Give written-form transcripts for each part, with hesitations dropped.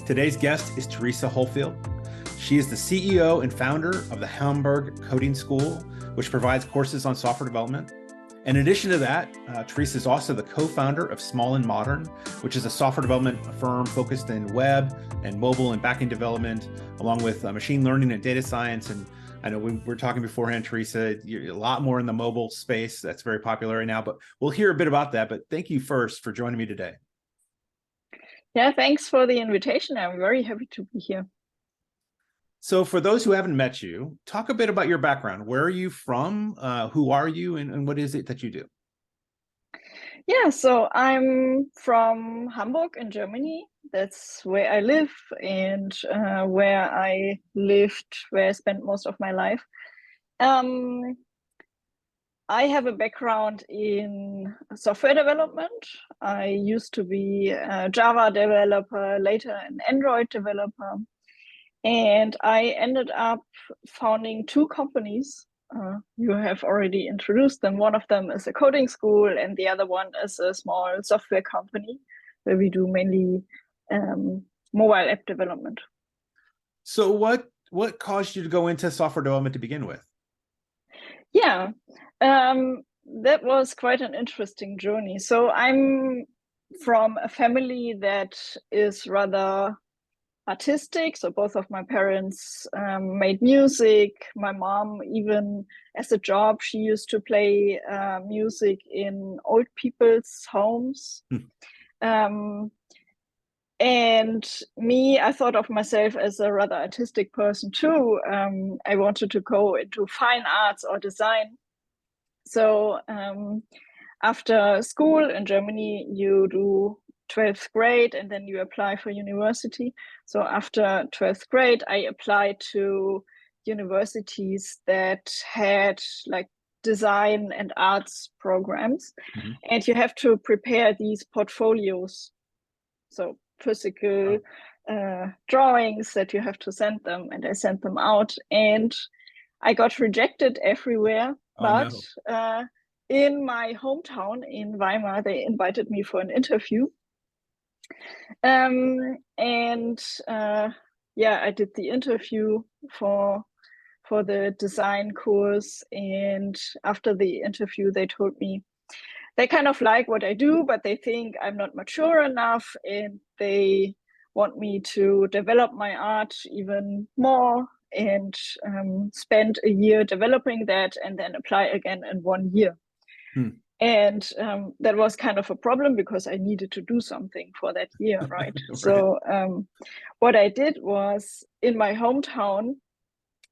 Today's guest is Teresa Holfeld. She is the CEO and founder of the Hamburg Coding School, which provides courses on software development. In addition to that, Teresa is also the co-founder of Small and Modern, which is a software development firm focused in web and mobile and backend development, along with machine learning and data science. And I know we were talking beforehand, Teresa, you're a lot more in the mobile space. That's very popular right now, but we'll hear a bit about that. But thank you first for joining me today. Yeah, thanks for the invitation. I'm very happy to be here. So for those who haven't met you, talk a bit about your background. Where are you from? Who are you? And what is it that you do? Yeah, so I'm from Hamburg in Germany. That's where I live and where I spent most of my life. I have a background in software development. I used to be a Java developer, later an Android developer. And I ended up founding two companies. You have already introduced them. One of them is a coding school, and the other one is a small software company where we do mainly mobile app development. So what caused you to go into software development to begin with? Yeah, that was quite an interesting journey. So I'm from a family that is rather artistic. So both of my parents made music. My mom, even as a job, she used to play music in old people's homes. And me, I thought of myself as a rather artistic person too. I wanted to go into fine arts or design. So after school in Germany, you do 12th grade and then you apply for university. So after 12th grade, I applied to universities that had like design and arts programs. Mm-hmm. And you have to prepare these portfolios. So physical drawings that you have to send them, and I sent them out and I got rejected everywhere. But in my hometown in Weimar, they invited me for an interview. I did the interview for the design course. And after the interview, they told me they kind of like what I do, but they think I'm not mature enough and they want me to develop my art even more and spend a year developing that and then apply again in 1 year. And that was kind of a problem because I needed to do something for that year, right? Right. So what I did was in my hometown,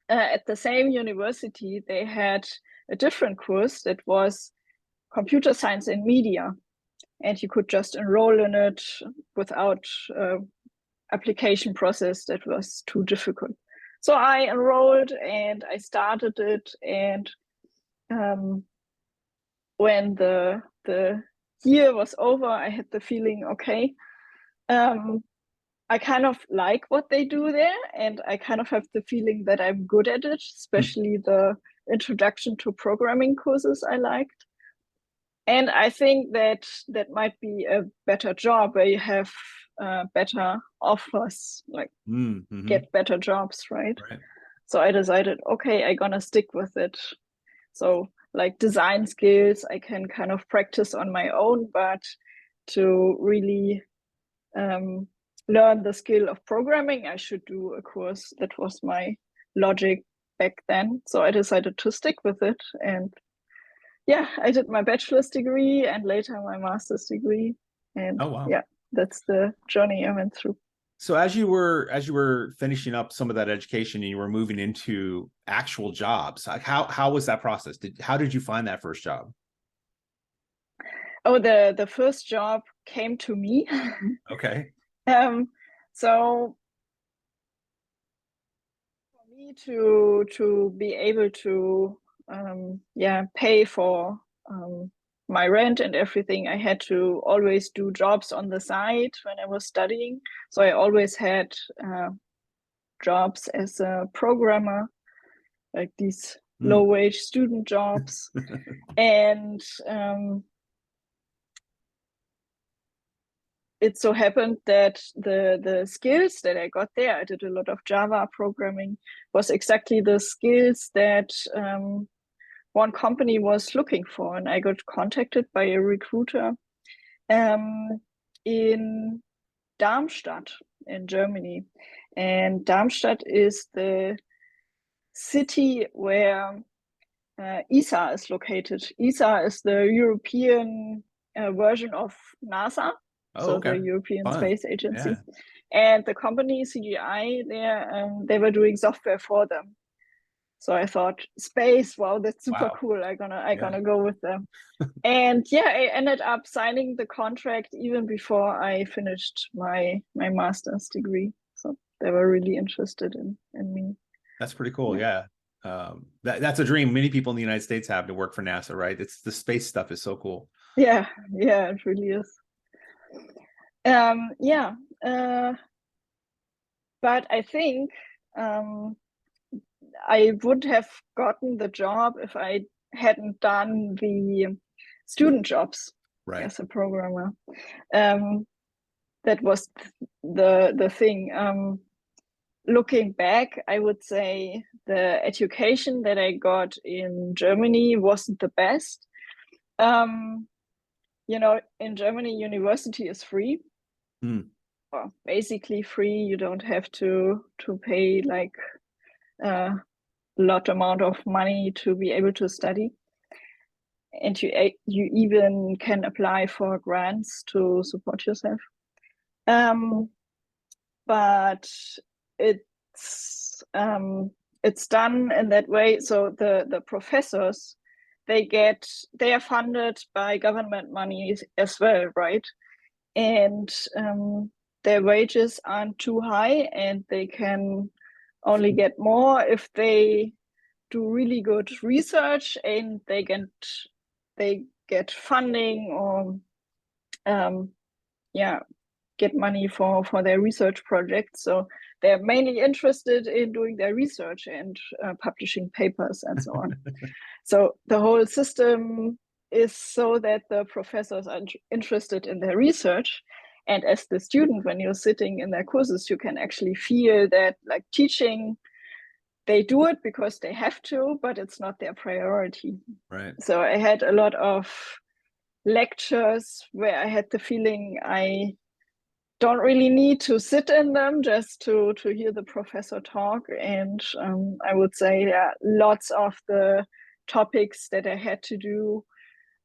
at the same university, they had a different course that was computer science and media. And you could just enroll in it without application process that was too difficult. So I enrolled and I started it. And when the year was over, I had the feeling, okay, I kind of like what they do there. And I kind of have the feeling that I'm good at it, especially the introduction to programming courses I liked. And I think that might be a better job where you have better offers, like get better jobs, right? So I decided, okay, I'm gonna stick with it. So like design skills, I can kind of practice on my own, but to really learn the skill of programming, I should do a course. That was my logic back then. So I decided to stick with it. And yeah, I did my bachelor's degree and later my master's degree. And yeah, that's the journey I went through. So as you were finishing up some of that education and you were moving into actual jobs, like how was that process? How did you find that first job? Oh, the first job came to me. Okay. So for me to be able to pay for my rent and everything, I had to always do jobs on the side when I was studying. So I always had jobs as a programmer, like these low-wage student jobs. And it so happened that the skills that I got there, I did a lot of Java programming, was exactly the skills that one company was looking for. And I got contacted by a recruiter in Darmstadt in Germany. And Darmstadt is the city where ESA is located. ESA is the European version of NASA, Oh, okay. the European Fun. Space Agency. Yeah. And the company CGI, they were doing software for them. So I thought, space, wow, that's super Wow. cool. I'm gonna go with them. And yeah, I ended up signing the contract even before I finished my master's degree. So they were really interested in me. That's pretty cool. Yeah. That's a dream many people in the United States have, to work for NASA, right? It's the space stuff is so cool. Yeah, it really is. Yeah. But I think I would have gotten the job if I hadn't done the student jobs as a programmer. That was the thing. Looking back, I would say the education that I got in Germany wasn't the best. In Germany, university is free. Well, basically free. You don't have to pay like a lot amount of money to be able to study, and you even can apply for grants to support yourself. But it's done in that way. So the professors, they are funded by government money as well, right? And their wages aren't too high, and they can only get more if they do really good research and they get funding or get money for their research projects. So they're mainly interested in doing their research and publishing papers and so on. So the whole system is so that the professors are interested in their research. And as the student, when you're sitting in their courses, you can actually feel that, like, teaching, they do it because they have to, but it's not their priority. Right. So I had a lot of lectures where I had the feeling I don't really need to sit in them, just to hear the professor talk. And I would say lots of the topics that I had to do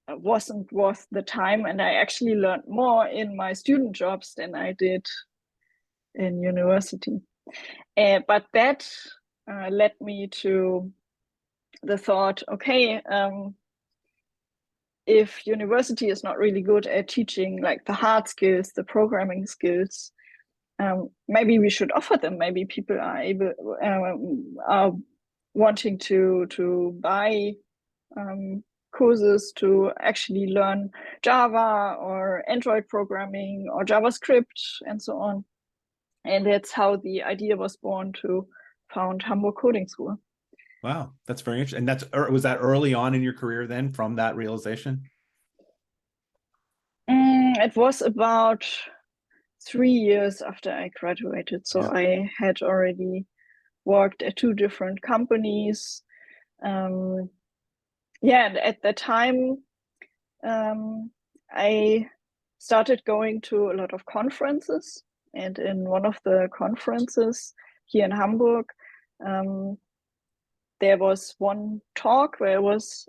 wasn't worth the time, and I actually learned more in my student jobs than I did in university. But that led me to the thought, okay, if university is not really good at teaching like the hard skills, the programming skills, maybe we should offer them. Maybe people are wanting to buy courses to actually learn Java or Android programming or JavaScript and so on. And that's how the idea was born to found Hamburg Coding School. Wow, that's very interesting. And was that early on in your career then, from that realization? It was about 3 years after I graduated. So I had already worked at 2 different companies. And at that time, I started going to a lot of conferences. And in one of the conferences here in Hamburg, there was one talk where I was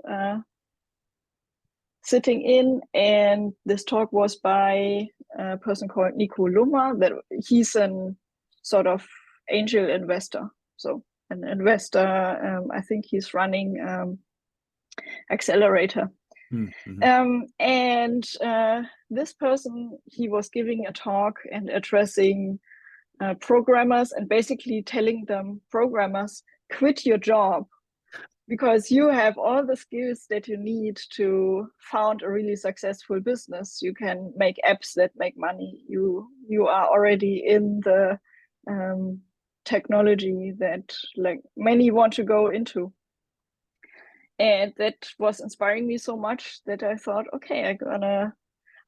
sitting in, and this talk was by a person called Nico Lummer. That he's a sort of angel investor. So an investor, I think he's running Accelerator. Mm-hmm. And this person, he was giving a talk and addressing programmers and basically telling them, programmers, quit your job, because you have all the skills that you need to found a really successful business. You can make apps that make money. You are already in the technology that like many want to go into. And that was inspiring me so much that I thought, okay,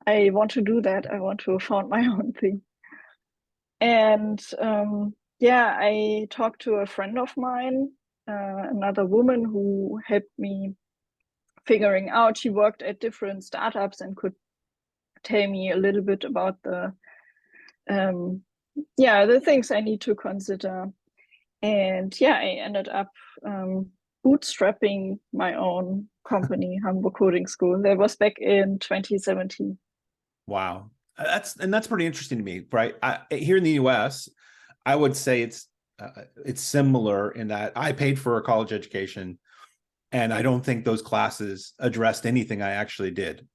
I want to do that. I want to found my own thing. And yeah, I talked to a friend of mine, another woman who helped me figuring out. She worked at different startups and could tell me a little bit about the the things I need to consider. And yeah, I ended up bootstrapping my own company, Hamburg Coding School. That was back in 2017. Wow. That's pretty interesting to me, right? Here in the US, I would say it's similar in that I paid for a college education, and I don't think those classes addressed anything I actually did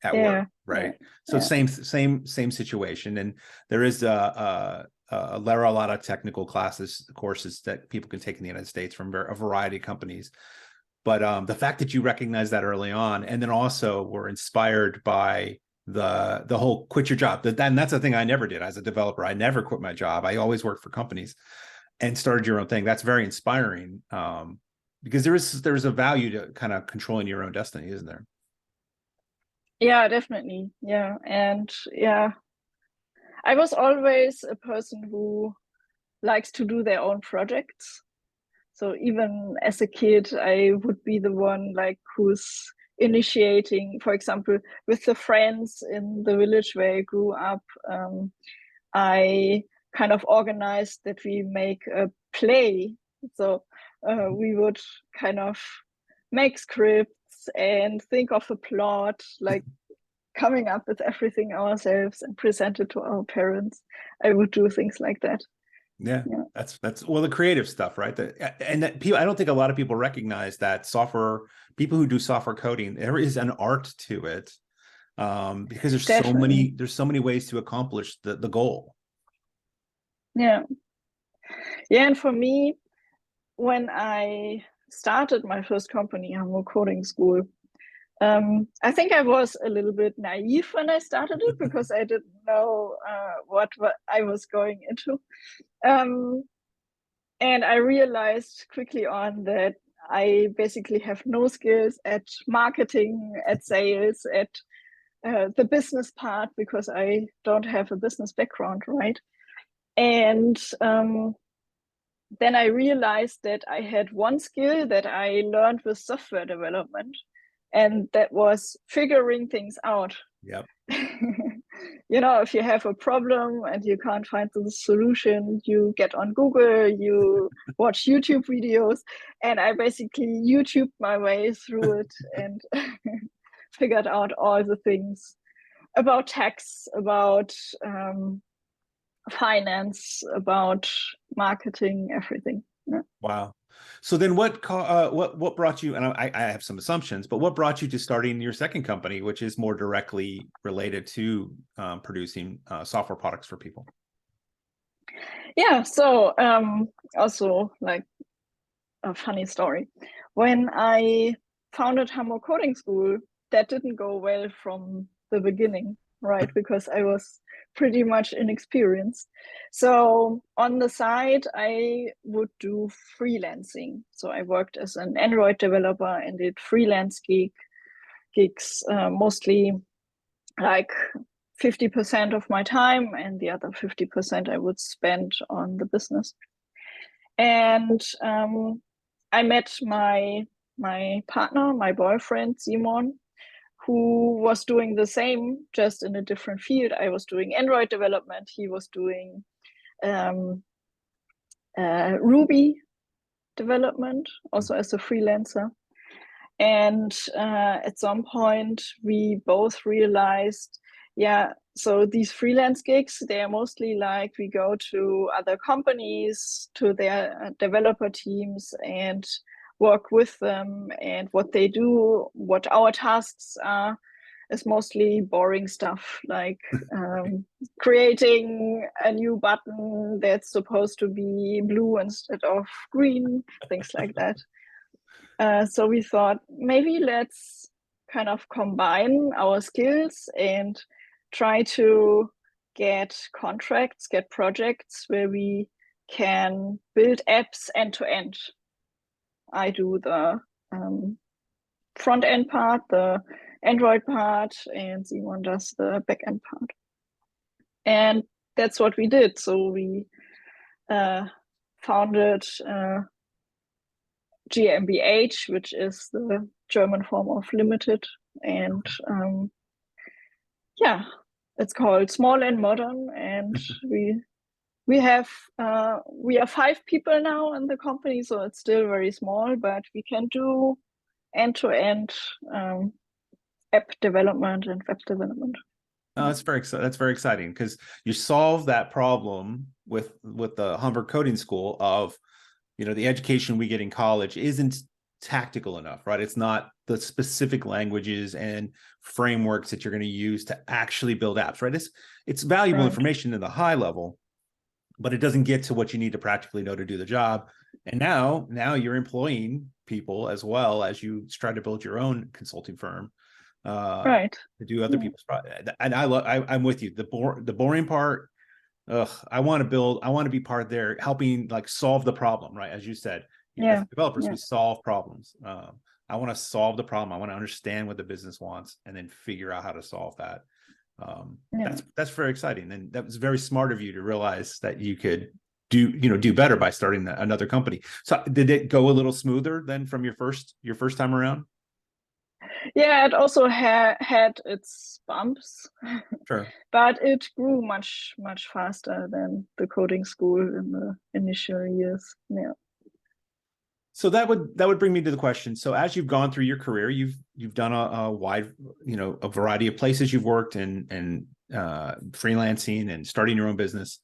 at work, right? So same situation. And there is there are a lot of technical courses that people can take in the United States from a variety of companies. But the fact that you recognize that early on, and then also were inspired by the whole quit your job, and that's the thing I never did as a developer. I never quit my job. I always worked for companies and started your own thing. That's very inspiring, because there's a value to kind of controlling your own destiny, isn't there? Yeah, definitely. Yeah. And yeah, I was always a person who likes to do their own projects. So even as a kid, I would be the one like who's initiating, for example, with the friends in the village where I grew up. I kind of organized that we make a play. So we would kind of make scripts and think of a plot, like coming up with everything ourselves and present it to our parents. I would do things like that. Yeah, that's well, the creative stuff, right? And that people, I don't think a lot of people recognize that people who do software coding, there is an art to it, because Definitely. there's so many ways to accomplish the goal. Yeah. Yeah. And for me, when I started my first company, Hamburg Coding School, I think I was a little bit naive when I started it because I didn't know what I was going into. Um, and I realized quickly on that I basically have no skills at marketing, at sales, at the business part because I don't have a business background, right? And then I realized that I had one skill that I learned with software development, and that was figuring things out. Yep. You know, if you have a problem and you can't find the solution, you get on Google, you watch YouTube videos, and I basically YouTubed my way through it and figured out all the things about tax, about finance, about marketing, everything. Yeah. Wow. So then what brought you, and I have some assumptions, but what brought you to starting your second company, which is more directly related to producing software products for people? Yeah, so also like a funny story. When I founded Hamburg Coding School, that didn't go well from the beginning, right? Because I was pretty much inexperienced. So on the side, I would do freelancing. So I worked as an Android developer and did freelance gigs, mostly like 50% of my time, and the other 50% I would spend on the business. And I met my partner, my boyfriend Simon, who was doing the same, just in a different field. I was doing Android development. He was doing um, Ruby development, also as a freelancer. And at some point, we both realized, yeah, so these freelance gigs, they are mostly like we go to other companies, to their developer teams, and work with them. And what they do, what our tasks are, is mostly boring stuff like creating a new button that's supposed to be blue instead of green, things like that. So we thought maybe let's kind of combine our skills and try to get contracts, get projects where we can build apps end to end. I do the front end part, the Android part, and Simon does the backend part. And that's what we did. So we founded GmbH, which is the German form of limited, and yeah, it's called Small and Modern, and we have we are 5 people now in the company, so it's still very small, but we can do end-to-end app development and web development. That's very exciting, because you solve that problem with the Hamburg Coding School of, the education we get in college isn't tactical enough, right? It's not the specific languages and frameworks that you're going to use to actually build apps, right? It's valuable information in the high level, but it doesn't get to what you need to practically know to do the job. And now you're employing people as well as you try to build your own consulting firm to do other people's projects. And I'm with you. The boring part, I want to be part there, helping like solve the problem, right? As you said, as developers, we solve problems. I want to solve the problem. I want to understand what the business wants and then figure out how to solve that. That's very exciting. And that was very smart of you to realize that you could do better by starting another company. So did it go a little smoother than from your first time around? Yeah, it also had its bumps, Sure, but it grew much faster than the coding school in the initial years. Yeah. So that would bring me to the question. So as you've gone through your career, you've done a wide, a variety of places you've worked and freelancing and starting your own business.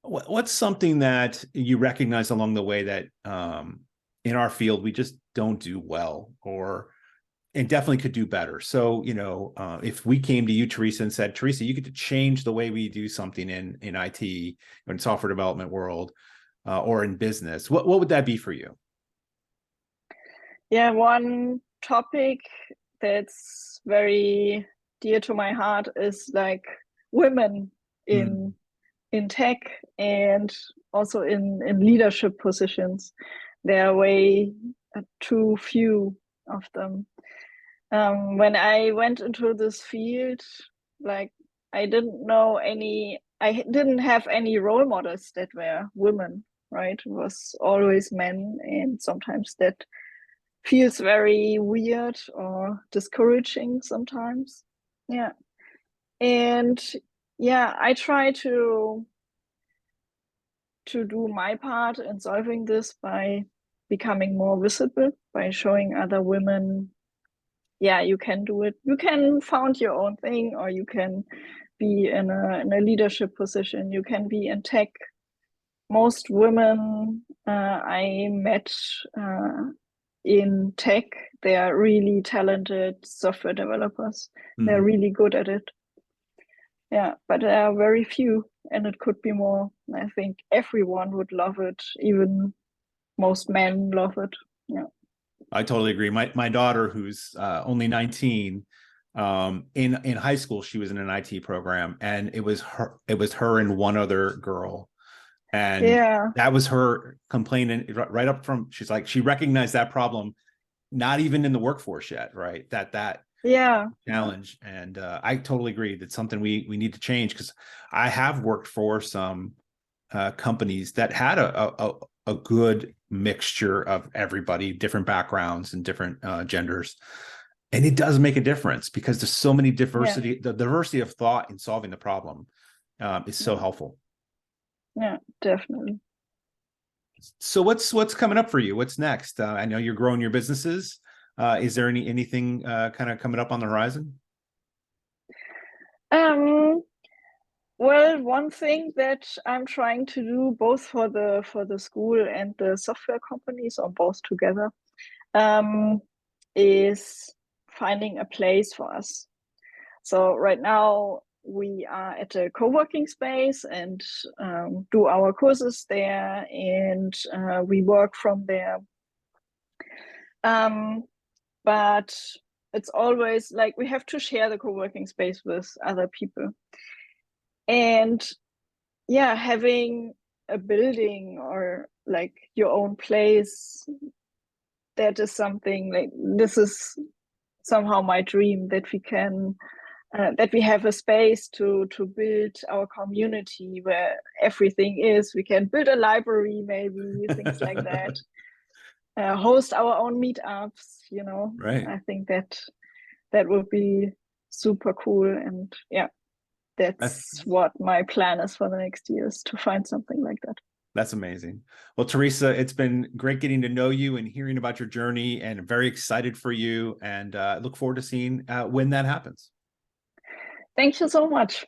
What's something that you recognize along the way that in our field we just don't do well, and definitely could do better? So, if we came to you, Teresa, and said, Teresa, you get to change the way we do something in IT, in software development world, or in business, what would that be for you? Yeah, one topic that's very dear to my heart is like women in tech and also in leadership positions. There are way too few of them. When I went into this field, like I didn't have any role models that were women, right? It was always men, and sometimes that feels very weird or discouraging sometimes. Yeah. And yeah, I try to do my part in solving this by becoming more visible, by showing other women, yeah, you can do it. You can found your own thing, or you can be in a leadership position. You can be in tech. Most women I met in tech, they are really talented software developers. They're really good at it. Yeah, but there are very few, and it could be more. I think everyone would love it. Even most men love it. Yeah. I totally agree. My daughter, who's only 19, in high school, she was in an IT program, and it was her and one other girl. And that was her complaining right up from, she's like, she recognized that problem, not even in the workforce yet, right? That challenge. And I totally agree. That's something we need to change, because I have worked for some companies that had a good mixture of everybody, different backgrounds and different genders. And it does make a difference, because there's so many diversity, the diversity of thought in solving the problem is so helpful. Yeah, definitely. So what's coming up for you? What's next? I know you're growing your businesses. Is there anything kind of coming up on the horizon? Well, one thing that I'm trying to do both for the school and the software companies, or both together, is finding a place for us. So right now we are at a co-working space and do our courses there, and we work from there. But it's always like we have to share the co-working space with other people. And yeah, having a building or like your own place, that is something like, this is somehow my dream that we can that we have a space to build our community where everything is. We can build a library, maybe things like that. Host our own meetups. You know, Right. I think that would be super cool, and yeah, that's what my plan is for the next years, to find something like that. That's amazing. Well, Teresa, it's been great getting to know you and hearing about your journey, and very excited for you, and look forward to seeing when that happens. Thank you so much.